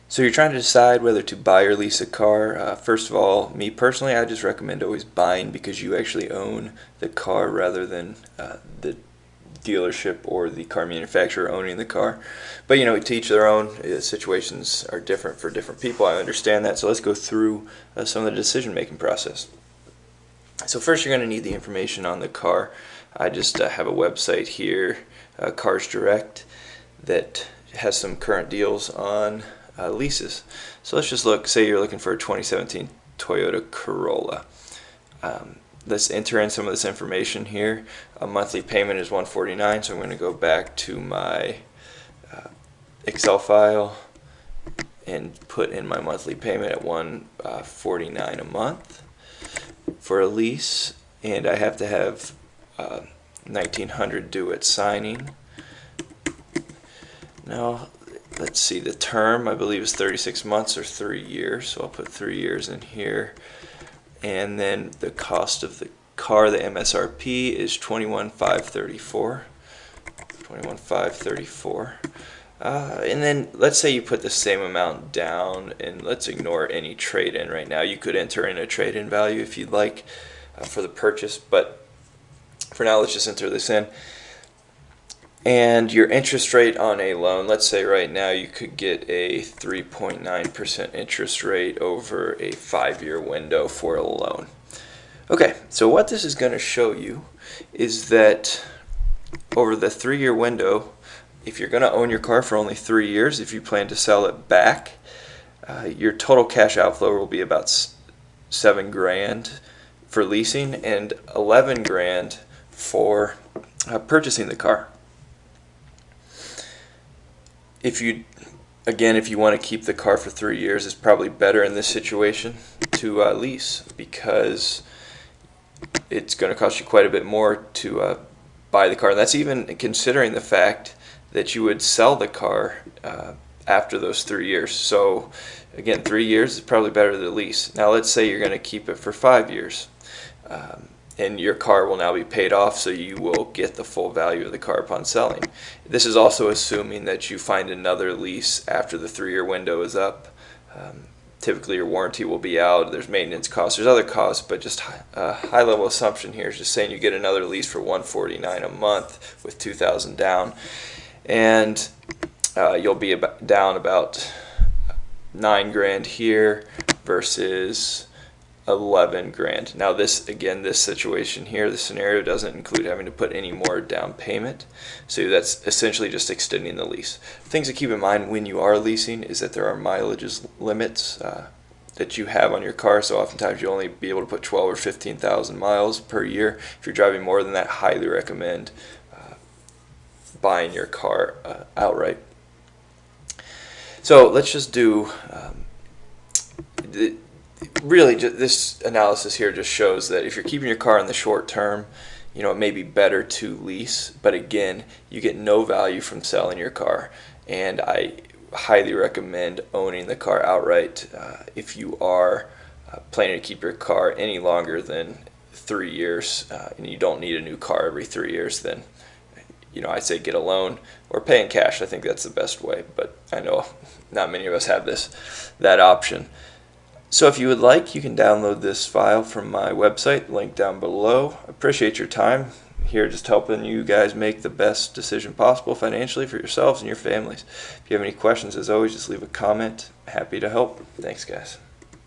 So you're trying to decide whether to buy or lease a car. First of all, me personally, I just recommend always buying because you actually own the car rather than the dealership or the car manufacturer owning the car. But to each their own. Situations are different for different people. I understand that. So let's go through some of the decision-making process. So first, you're going to need the information on the car. I just have a website here, Cars Direct, that has some current deals on leases. So let's just look, say you're looking for a 2017 Toyota Corolla. Let's enter in some of this information here. A monthly payment is $149, so I'm going to go back to my Excel file and put in my monthly payment at $149 a month for a lease, and I have to have $1,900 due at signing. Now let's see, the term I believe is 36 months or 3 years, so I'll put 3 years in here. And then the cost of the car, the MSRP, is $21,534. $21,534. And then let's say you put the same amount down, and let's ignore any trade-in right now. You could enter in a trade-in value if you'd like for the purchase, but for now let's just enter this in. And your interest rate on a loan, let's say right now you could get a 3.9% interest rate over a 5-year window for a loan. Okay, so what this is going to show you is that over the 3-year window, if you're going to own your car for only 3 years, if you plan to sell it back, your total cash outflow will be about $7,000 for leasing and $11,000 for purchasing the car. If you want to keep the car for 3 years, it's probably better in this situation to lease, because it's going to cost you quite a bit more to buy the car. And that's even considering the fact that you would sell the car after those 3 years. So again, 3 years is probably better than lease. Now let's say you're going to keep it for 5 years. And your car will now be paid off, so you will get the full value of the car upon selling. This is also assuming that you find another lease after the 3-year window is up. Typically your warranty will be out, there's maintenance costs, there's other costs, but just a high-level assumption here is just saying you get another lease for $149 a month with $2,000 down, and you'll be down about $9,000 here versus $11,000. Now this situation here, this scenario doesn't include having to put any more down payment, so that's essentially just extending the lease. Things to keep in mind when you are leasing is that there are mileage limits that you have on your car, so oftentimes you'll only be able to put 12 or 15,000 miles per year. If you're driving more than that, highly recommend buying your car outright. So let's just do really, this analysis here just shows that if you're keeping your car in the short term, it may be better to lease, but again, you get no value from selling your car, and I highly recommend owning the car outright if you are planning to keep your car any longer than 3 years, and you don't need a new car every 3 years. Then I'd say get a loan or pay in cash. I think that's the best way, but I know not many of us have that option. So if you would like, you can download this file from my website, link down below. I appreciate your time here, just helping you guys make the best decision possible financially for yourselves and your families. If you have any questions, as always, just leave a comment. Happy to help. Thanks, guys.